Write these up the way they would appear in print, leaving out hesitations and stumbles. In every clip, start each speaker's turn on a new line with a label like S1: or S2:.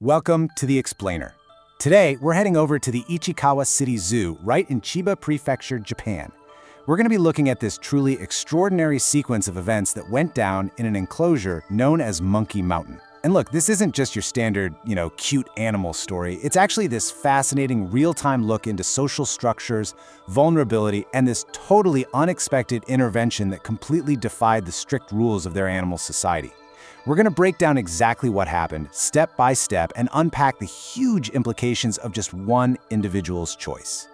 S1: Welcome to The Explainer. Today, we're heading over to the Ichikawa City Zoo right in Chiba Prefecture, Japan. We're going to be looking at this truly extraordinary sequence of events that went down in an enclosure known as Monkey Mountain. And look, this isn't just your standard, cute animal story. It's actually this fascinating real-time look into social structures, vulnerability, and this totally unexpected intervention that completely defied the strict rules of their animal society. We're going to break down exactly what happened, step by step, and unpack the huge implications of just one individual's choice.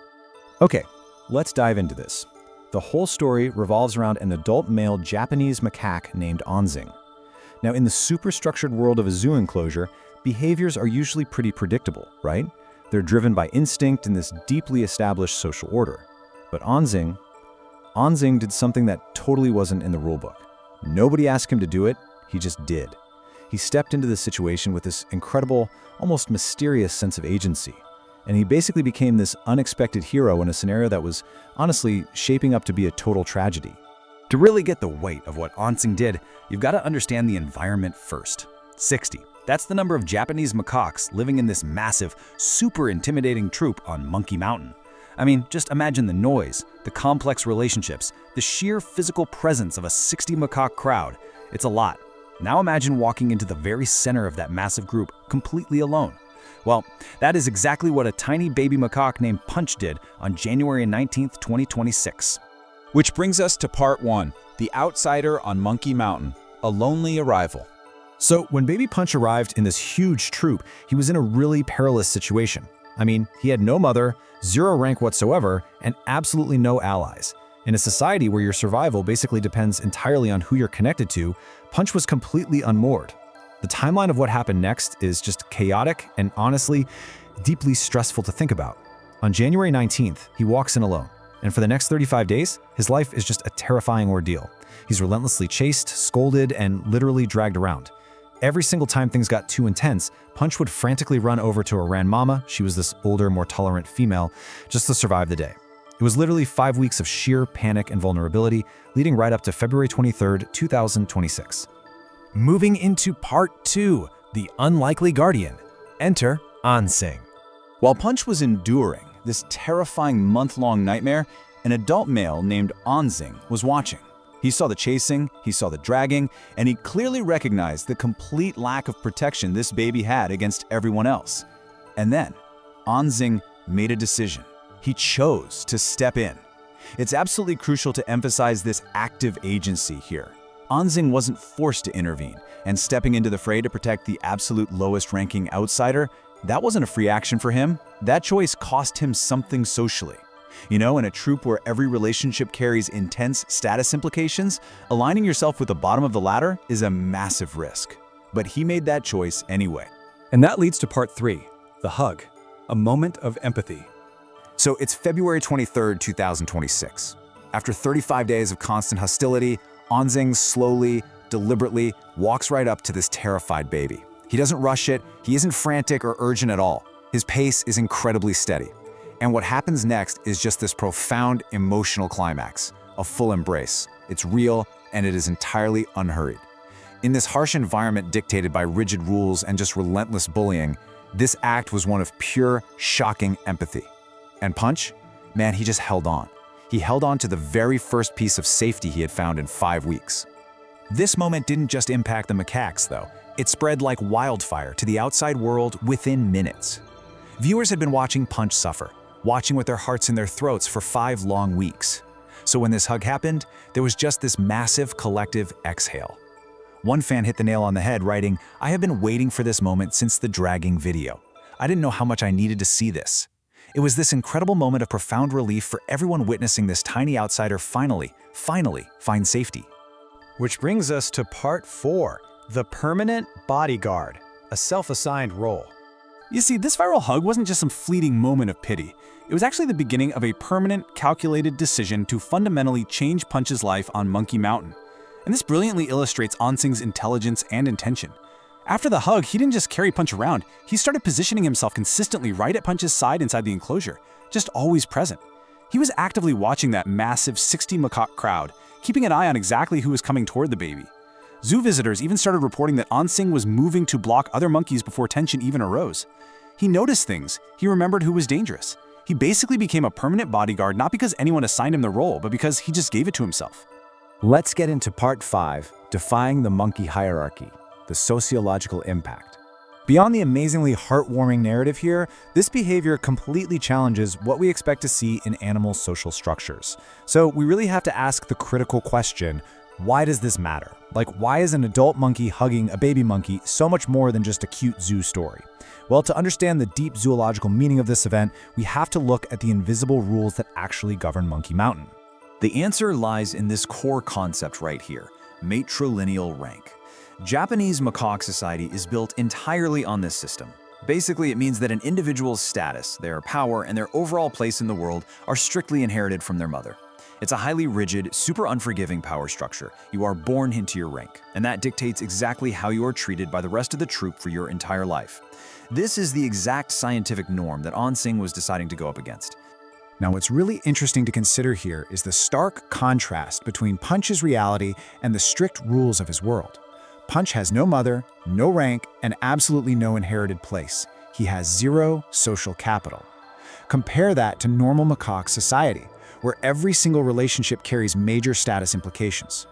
S2: Okay, let's dive into this. The whole story revolves around an adult male Japanese macaque named Onsing. Now, in the superstructured world of a zoo enclosure, behaviors are usually pretty predictable, right? They're driven by instinct and this deeply established social order. But Onsing did something that totally wasn't in the rulebook. Nobody asked him to do it. He just did. He stepped into the situation with this incredible, almost mysterious sense of agency. And he basically became this unexpected hero in a scenario that was, honestly, shaping up to be a total tragedy.
S3: To really get the weight of what Onsing did, you've got to understand the environment first. 60. That's the number of Japanese macaques living in this massive, super intimidating troop on Monkey Mountain. I mean, just imagine the noise, the complex relationships, the sheer physical presence of a 60 macaque crowd. It's a lot. Now imagine walking into the very center of that massive group, completely alone. Well, that is exactly what a tiny baby macaque named Punch did on January 19th, 2026.
S4: Which brings us to part 1, the outsider on Monkey Mountain, a lonely arrival.
S2: So when baby Punch arrived in this huge troop, he was in a really perilous situation. I mean, he had no mother, zero rank whatsoever, and absolutely no allies. In a society where your survival basically depends entirely on who you're connected to, Punch was completely unmoored. The timeline of what happened next is just chaotic and honestly, deeply stressful to think about. On January 19th, he walks in alone. And for the next 35 days, his life is just a terrifying ordeal. He's relentlessly chased, scolded, and literally dragged around. Every single time things got too intense, Punch would frantically run over to Oran-Mama, she was this older, more tolerant female, just to survive the day. It was literally 5 weeks of sheer panic and vulnerability, leading right up to February 23rd, 2026.
S1: Moving into part 2, the unlikely guardian. Enter Onsing.
S4: While Punch was enduring this terrifying month-long nightmare, an adult male named Onsing was watching. He saw the chasing, he saw the dragging, and he clearly recognized the complete lack of protection this baby had against everyone else. And then, Onsing made a decision. He chose to step in. It's absolutely crucial to emphasize this active agency here. Onsing wasn't forced to intervene, and stepping into the fray to protect the absolute lowest-ranking outsider, that wasn't a free action for him. That choice cost him something socially. In a troop where every relationship carries intense status implications, aligning yourself with the bottom of the ladder is a massive risk. But he made that choice anyway.
S5: And that leads to part 3, the hug, a moment of empathy.
S3: So it's February 23rd, 2026. After 35 days of constant hostility, Onsing slowly, deliberately walks right up to this terrified baby. He doesn't rush it, he isn't frantic or urgent at all. His pace is incredibly steady. And what happens next is just this profound emotional climax, a full embrace. It's real, and it is entirely unhurried. In this harsh environment dictated by rigid rules and just relentless bullying, this act was one of pure, shocking empathy. And Punch? Man, he just held on. He held on to the very first piece of safety he had found in 5 weeks. This moment didn't just impact the macaques, though. It spread like wildfire to the outside world within minutes. Viewers had been watching Punch suffer, watching with their hearts in their throats for 5 long weeks. So when this hug happened, there was just this massive collective exhale. One fan hit the nail on the head, writing, "I have been waiting for this moment since the dragging video. I didn't know how much I needed to see this." It was this incredible moment of profound relief for everyone witnessing this tiny outsider finally find safety.
S5: Which brings us to part 4, the permanent bodyguard, a self-assigned role.
S6: You see, this viral hug wasn't just some fleeting moment of pity. It was actually the beginning of a permanent, calculated decision to fundamentally change Punch's life on Monkey Mountain. And this brilliantly illustrates Onsing's intelligence and intention. After the hug, he didn't just carry Punch around, he started positioning himself consistently right at Punch's side inside the enclosure, just always present. He was actively watching that massive 60 macaque crowd, keeping an eye on exactly who was coming toward the baby. Zoo visitors even started reporting that Onsing was moving to block other monkeys before tension even arose. He noticed things. He remembered who was dangerous. He basically became a permanent bodyguard not because anyone assigned him the role, but because he just gave it to himself.
S1: Let's get into part 5, Defying the Monkey Hierarchy, the sociological impact. Beyond the amazingly heartwarming narrative here, this behavior completely challenges what we expect to see in animal social structures. So we really have to ask the critical question, why does this matter? Like, why is an adult monkey hugging a baby monkey so much more than just a cute zoo story? Well, to understand the deep zoological meaning of this event, we have to look at the invisible rules that actually govern Monkey Mountain.
S4: The answer lies in this core concept right here, matrilineal rank. Japanese macaque society is built entirely on this system. Basically, it means that an individual's status, their power, and their overall place in the world are strictly inherited from their mother. It's a highly rigid, super unforgiving power structure. You are born into your rank, and that dictates exactly how you are treated by the rest of the troop for your entire life. This is the exact scientific norm that Onsing was deciding to go up against.
S1: Now, what's really interesting to consider here is the stark contrast between Punch's reality and the strict rules of his world. Punch has no mother, no rank, and absolutely no inherited place. He has zero social capital. Compare that to normal macaque society, where every single relationship carries major status implications.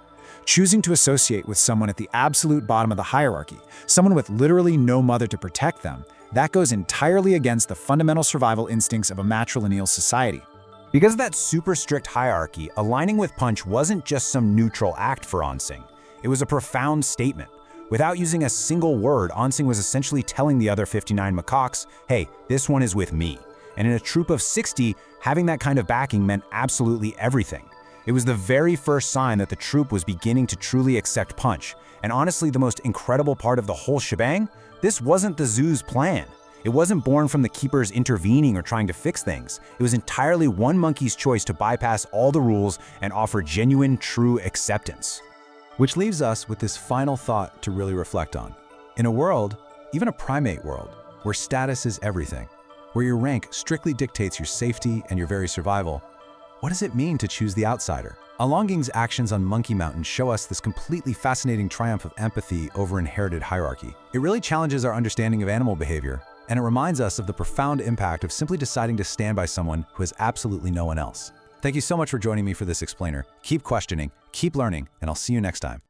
S1: Choosing to associate with someone at the absolute bottom of the hierarchy, someone with literally no mother to protect them, that goes entirely against the fundamental survival instincts of a matrilineal society. Because of that super strict hierarchy, aligning with Punch wasn't just some neutral act for Onsing. It was a profound statement. Without using a single word, Onsing was essentially telling the other 59 macaques, hey, this one is with me. And in a troop of 60, having that kind of backing meant absolutely everything. It was the very first sign that the troop was beginning to truly accept Punch. And honestly, the most incredible part of the whole shebang, this wasn't the zoo's plan. It wasn't born from the keepers intervening or trying to fix things. It was entirely one monkey's choice to bypass all the rules and offer genuine, true acceptance. Which leaves us with this final thought to really reflect on. In a world, even a primate world, where status is everything, where your rank strictly dictates your safety and your very survival, what does it mean to choose the outsider? Alonging's actions on Monkey Mountain show us this completely fascinating triumph of empathy over inherited hierarchy. It really challenges our understanding of animal behavior, and it reminds us of the profound impact of simply deciding to stand by someone who has absolutely no one else. Thank you so much for joining me for this explainer. Keep questioning, keep learning, and I'll see you next time.